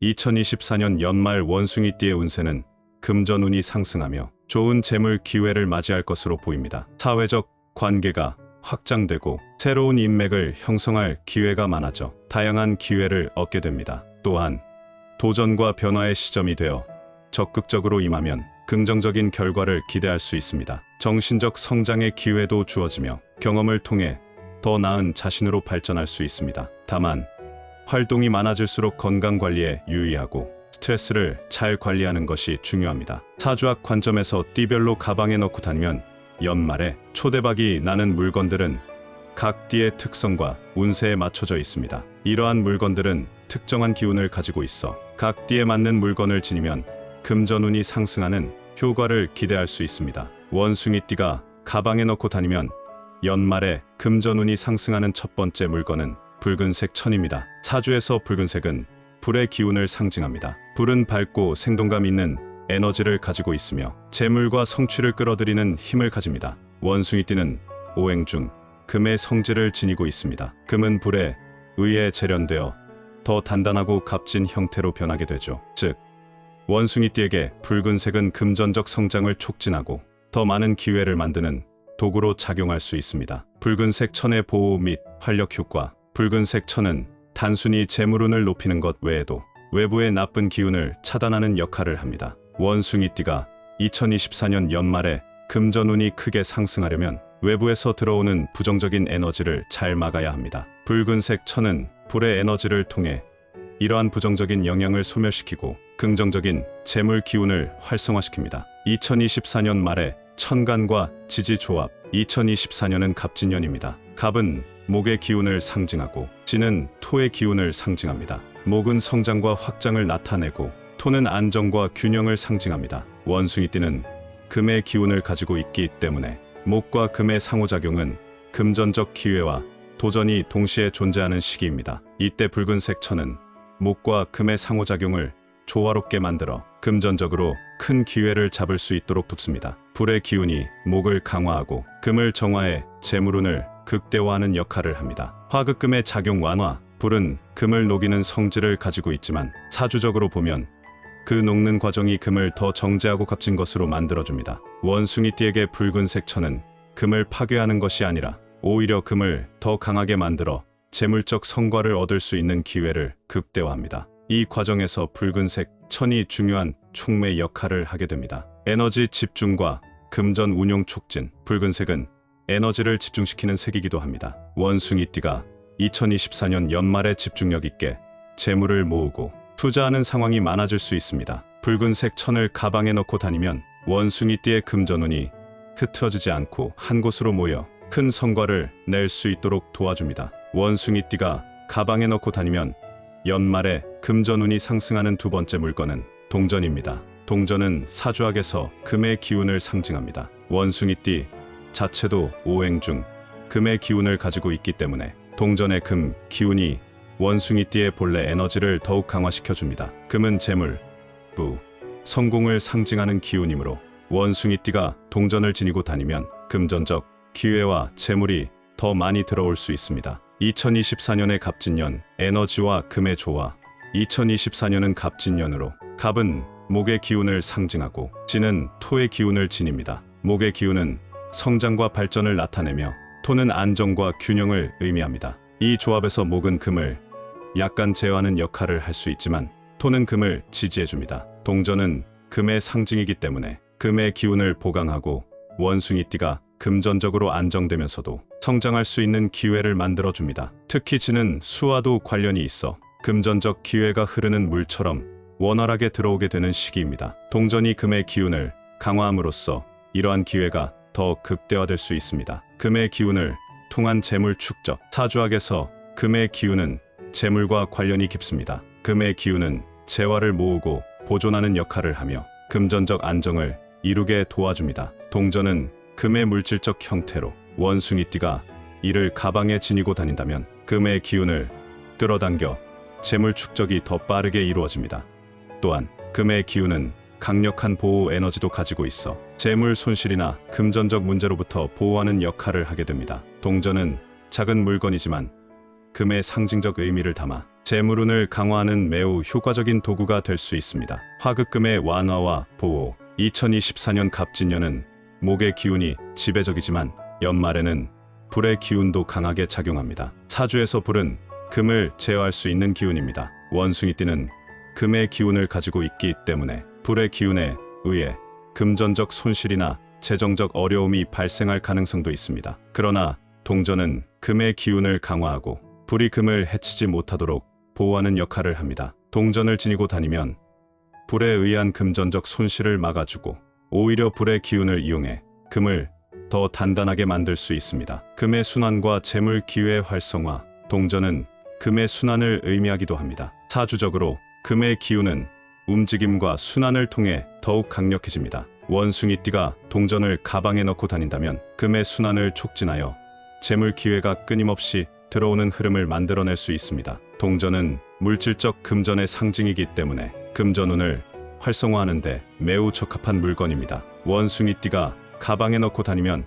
2024년 연말 원숭이띠의 운세는 금전운이 상승하며 좋은 재물 기회를 맞이할 것으로 보입니다. 사회적 관계가 확장되고 새로운 인맥을 형성할 기회가 많아져 다양한 기회를 얻게 됩니다. 또한 도전과 변화의 시점이 되어 적극적으로 임하면 긍정적인 결과를 기대할 수 있습니다. 정신적 성장의 기회도 주어지며 경험을 통해 더 나은 자신으로 발전할 수 있습니다. 다만 활동이 많아질수록 건강 관리에 유의하고 스트레스를 잘 관리하는 것이 중요합니다. 사주학 관점에서 띠별로 가방에 넣고 다니면 연말에 초대박이 나는 물건들은 각 띠의 특성과 운세에 맞춰져 있습니다. 이러한 물건들은 특정한 기운을 가지고 있어 각 띠에 맞는 물건을 지니면 금전운이 상승하는 효과를 기대할 수 있습니다. 원숭이띠가 가방에 넣고 다니면 연말에 금전운이 상승하는 첫 번째 물건은 붉은색 천입니다. 사주에서 붉은색은 불의 기운을 상징합니다. 불은 밝고 생동감 있는 에너지를 가지고 있으며 재물과 성취를 끌어들이는 힘을 가집니다. 원숭이띠는 오행 중 금의 성질을 지니고 있습니다. 금은 불에 의해 재련되어 더 단단하고 값진 형태로 변하게 되죠. 즉, 원숭이띠에게 붉은색은 금전적 성장을 촉진하고 더 많은 기회를 만드는 도구로 작용할 수 있습니다. 붉은색 천의 보호 및 활력 효과. 붉은색 천은 단순히 재물운을 높이는 것 외에도 외부의 나쁜 기운을 차단하는 역할을 합니다. 원숭이띠가 2024년 연말에 금전운이 크게 상승하려면 외부에서 들어오는 부정적인 에너지를 잘 막아야 합니다. 붉은색 천은 불의 에너지를 통해 이러한 부정적인 영향을 소멸시키고 긍정적인 재물 기운을 활성화시킵니다. 2024년 말에 천간과 지지 조합. 2024년은 갑진년입니다. 갑은 목의 기운을 상징하고 지는 토의 기운을 상징합니다. 목은 성장과 확장을 나타내고 토는 안정과 균형을 상징합니다. 원숭이띠는 금의 기운을 가지고 있기 때문에 목과 금의 상호작용은 금전적 기회와 도전이 동시에 존재하는 시기입니다. 이때 붉은색 천은 목과 금의 상호작용을 조화롭게 만들어 금전적으로 큰 기회를 잡을 수 있도록 돕습니다. 불의 기운이 목을 강화하고 금을 정화해 재물운을 극대화하는 역할을 합니다. 화극금의 작용 완화. 불은 금을 녹이는 성질을 가지고 있지만 사주적으로 보면 그 녹는 과정이 금을 더 정제하고 값진 것으로 만들어줍니다. 원숭이띠에게 붉은색 천은 금을 파괴하는 것이 아니라 오히려 금을 더 강하게 만들어 재물적 성과를 얻을 수 있는 기회를 극대화합니다. 이 과정에서 붉은색 천이 중요한 촉매 역할을 하게 됩니다. 에너지 집중과 금전 운용 촉진. 붉은색은 에너지를 집중시키는 색이기도 합니다. 원숭이띠가 2024년 연말에 집중력 있게 재물을 모으고 투자하는 상황이 많아질 수 있습니다. 붉은색 천을 가방에 넣고 다니면 원숭이띠의 금전운이 흐트러지지 않고 한 곳으로 모여 큰 성과를 낼 수 있도록 도와줍니다. 원숭이띠가 가방에 넣고 다니면 연말에 금전운이 상승하는 두 번째 물건은 동전입니다. 동전은 사주학에서 금의 기운을 상징합니다. 원숭이띠 자체도 오행 중 금의 기운을 가지고 있기 때문에 동전의 금 기운이 원숭이띠의 본래 에너지를 더욱 강화시켜줍니다. 금은 재물, 부, 성공을 상징하는 기운이므로 원숭이띠가 동전을 지니고 다니면 금전적 기회와 재물이 더 많이 들어올 수 있습니다. 2024년의 갑진년, 에너지와 금의 조화. 2024년은 갑진년으로 갑은 목의 기운을 상징하고 지는 토의 기운을 지닙니다. 목의 기운은 성장과 발전을 나타내며 토는 안정과 균형을 의미합니다. 이 조합에서 목은 금을 약간 제어하는 역할을 할 수 있지만 토는 금을 지지해줍니다. 동전은 금의 상징이기 때문에 금의 기운을 보강하고 원숭이띠가 금전적으로 안정되면서도 성장할 수 있는 기회를 만들어줍니다. 특히 지는 수와도 관련이 있어 금전적 기회가 흐르는 물처럼 원활하게 들어오게 되는 시기입니다. 동전이 금의 기운을 강화함으로써 이러한 기회가 더 극대화될 수 있습니다. 금의 기운을 통한 재물 축적. 사주학에서 금의 기운은 재물과 관련이 깊습니다. 금의 기운은 재화를 모으고 보존하는 역할을 하며 금전적 안정을 이루게 도와줍니다. 동전은 금의 물질적 형태로 원숭이띠가 이를 가방에 지니고 다닌다면 금의 기운을 끌어당겨 재물 축적이 더 빠르게 이루어집니다. 또한 금의 기운은 강력한 보호 에너지도 가지고 있어 재물 손실이나 금전적 문제로부터 보호하는 역할을 하게 됩니다. 동전은 작은 물건이지만 금의 상징적 의미를 담아 재물운을 강화하는 매우 효과적인 도구가 될 수 있습니다. 화극금의 완화와 보호. 2024년 갑진년은 목의 기운이 지배적이지만 연말에는 불의 기운도 강하게 작용합니다. 사주에서 불은 금을 제어할 수 있는 기운입니다. 원숭이띠는 금의 기운을 가지고 있기 때문에 불의 기운에 의해 금전적 손실이나 재정적 어려움이 발생할 가능성도 있습니다. 그러나 동전은 금의 기운을 강화하고 불이 금을 해치지 못하도록 보호하는 역할을 합니다. 동전을 지니고 다니면 불에 의한 금전적 손실을 막아주고 오히려 불의 기운을 이용해 금을 더 단단하게 만들 수 있습니다. 금의 순환과 재물 기회의 활성화. 동전은 금의 순환을 의미하기도 합니다. 사주적으로 금의 기운은 움직임과 순환을 통해 더욱 강력해집니다. 원숭이띠가 동전을 가방에 넣고 다닌다면 금의 순환을 촉진하여 재물 기회가 끊임없이 들어오는 흐름을 만들어낼 수 있습니다. 동전은 물질적 금전의 상징이기 때문에 금전운을 활성화하는 데 매우 적합한 물건입니다. 원숭이띠가 가방에 넣고 다니면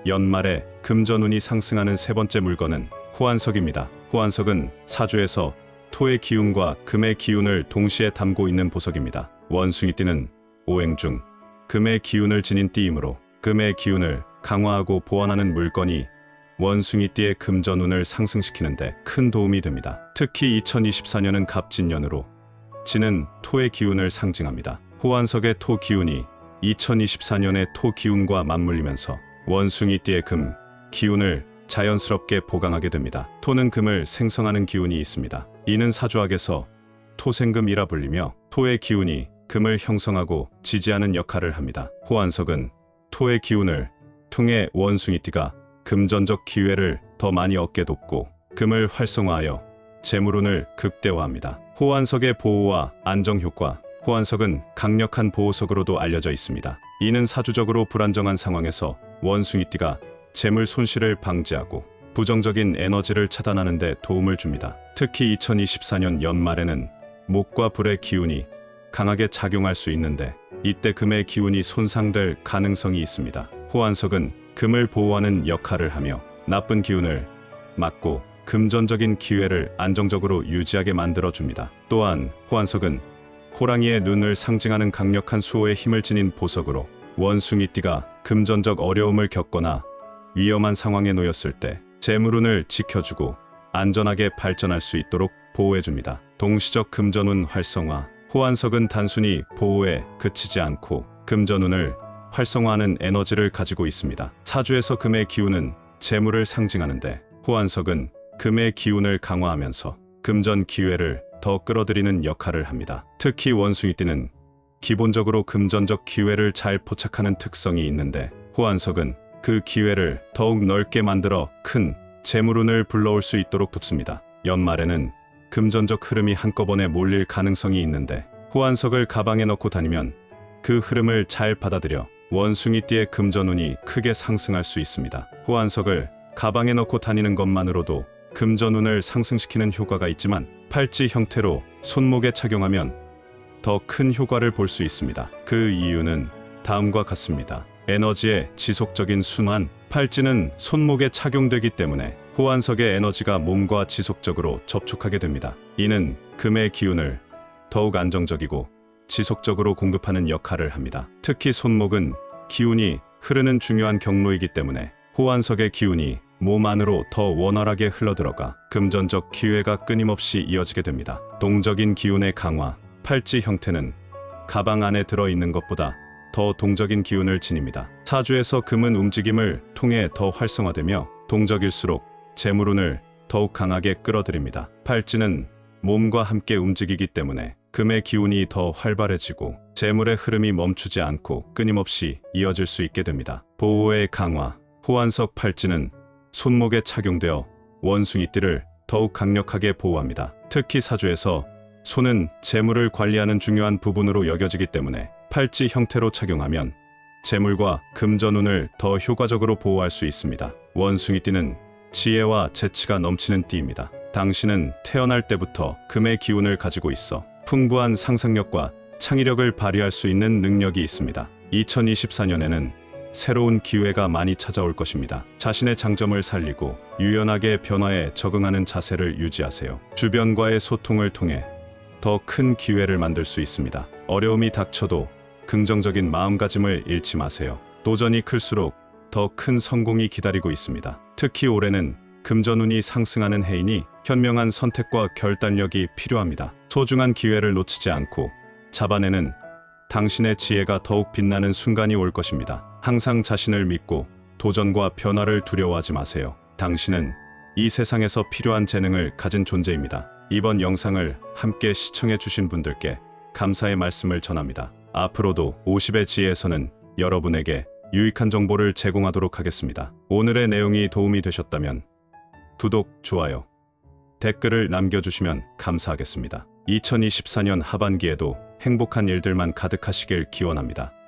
연말에 금전운이 상승하는 세 번째 물건은 호환석입니다. 호환석은 사주에서 토의 기운과 금의 기운을 동시에 담고 있는 보석입니다. 원숭이띠는 오행 중 금의 기운을 지닌 띠이므로 금의 기운을 강화하고 보완하는 물건이 원숭이띠의 금전운을 상승시키는데 큰 도움이 됩니다. 특히 2024년은 갑진년으로 진은 토의 기운을 상징합니다. 호환석의 토 기운이 2024년의 토 기운과 맞물리면서 원숭이띠의 금 기운을 자연스럽게 보강하게 됩니다. 토는 금을 생성하는 기운이 있습니다. 이는 사주학에서 토생금이라 불리며 토의 기운이 금을 형성하고 지지하는 역할을 합니다. 호환석은 토의 기운을 통해 원숭이띠가 금전적 기회를 더 많이 얻게 돕고 금을 활성화하여 재물운을 극대화합니다. 호환석의 보호와 안정 효과. 호환석은 강력한 보호석으로도 알려져 있습니다. 이는 사주적으로 불안정한 상황에서 원숭이띠가 재물 손실을 방지하고 부정적인 에너지를 차단하는 데 도움을 줍니다. 특히 2024년 연말에는 목과 불의 기운이 강하게 작용할 수 있는데 이때 금의 기운이 손상될 가능성이 있습니다. 호환석은 금을 보호하는 역할을 하며 나쁜 기운을 막고 금전적인 기회를 안정적으로 유지하게 만들어줍니다. 또한 호환석은 호랑이의 눈을 상징하는 강력한 수호의 힘을 지닌 보석으로 원숭이띠가 금전적 어려움을 겪거나 위험한 상황에 놓였을 때 재물운을 지켜주고 안전하게 발전할 수 있도록 보호해줍니다. 동시적 금전운 활성화. 호환석은 단순히 보호에 그치지 않고 금전운을 활성화하는 에너지를 가지고 있습니다. 사주에서 금의 기운은 재물을 상징하는데 호환석은 금의 기운을 강화하면서 금전 기회를 더 끌어들이는 역할을 합니다. 특히 원숭이띠는 기본적으로 금전적 기회를 잘 포착하는 특성이 있는데 호환석은 그 기회를 더욱 넓게 만들어 큰 재물운을 불러올 수 있도록 돕습니다. 연말에는 금전적 흐름이 한꺼번에 몰릴 가능성이 있는데 호환석을 가방에 넣고 다니면 그 흐름을 잘 받아들여 원숭이띠의 금전운이 크게 상승할 수 있습니다. 호환석을 가방에 넣고 다니는 것만으로도 금전운을 상승시키는 효과가 있지만 팔찌 형태로 손목에 착용하면 더 큰 효과를 볼 수 있습니다. 그 이유는 다음과 같습니다. 에너지의 지속적인 순환. 팔찌는 손목에 착용되기 때문에 호환석의 에너지가 몸과 지속적으로 접촉하게 됩니다. 이는 금의 기운을 더욱 안정적이고 지속적으로 공급하는 역할을 합니다. 특히 손목은 기운이 흐르는 중요한 경로이기 때문에 호환석의 기운이 몸 안으로 더 원활하게 흘러들어가 금전적 기회가 끊임없이 이어지게 됩니다. 동적인 기운의 강화. 팔찌 형태는 가방 안에 들어있는 것보다 더 동적인 기운을 지닙니다. 사주에서 금은 움직임을 통해 더 활성화되며 동적일수록 재물운을 더욱 강하게 끌어들입니다. 팔찌는 몸과 함께 움직이기 때문에 금의 기운이 더 활발해지고 재물의 흐름이 멈추지 않고 끊임없이 이어질 수 있게 됩니다. 보호의 강화. 호환석 팔찌는 손목에 착용되어 원숭이띠를 더욱 강력하게 보호합니다. 특히 사주에서 손은 재물을 관리하는 중요한 부분으로 여겨지기 때문에 팔찌 형태로 착용하면 재물과 금전운을 더 효과적으로 보호할 수 있습니다. 원숭이띠는 지혜와 재치가 넘치는 띠입니다. 당신은 태어날 때부터 금의 기운을 가지고 있어 풍부한 상상력과 창의력을 발휘할 수 있는 능력이 있습니다. 2024년에는 새로운 기회가 많이 찾아올 것입니다. 자신의 장점을 살리고 유연하게 변화에 적응하는 자세를 유지하세요. 주변과의 소통을 통해 더 큰 기회를 만들 수 있습니다. 어려움이 닥쳐도 긍정적인 마음가짐을 잃지 마세요. 도전이 클수록 더 큰 성공이 기다리고 있습니다. 특히 올해는 금전운이 상승하는 해이니 현명한 선택과 결단력이 필요합니다. 소중한 기회를 놓치지 않고 잡아내는 당신의 지혜가 더욱 빛나는 순간이 올 것입니다. 항상 자신을 믿고 도전과 변화를 두려워하지 마세요. 당신은 이 세상에서 필요한 재능을 가진 존재입니다. 이번 영상을 함께 시청해 주신 분들께 감사의 말씀을 전합니다. 앞으로도 50의 지혜에서는 여러분에게 유익한 정보를 제공하도록 하겠습니다. 오늘의 내용이 도움이 되셨다면 구독, 좋아요, 댓글을 남겨주시면 감사하겠습니다. 2024년 하반기에도 행복한 일들만 가득하시길 기원합니다.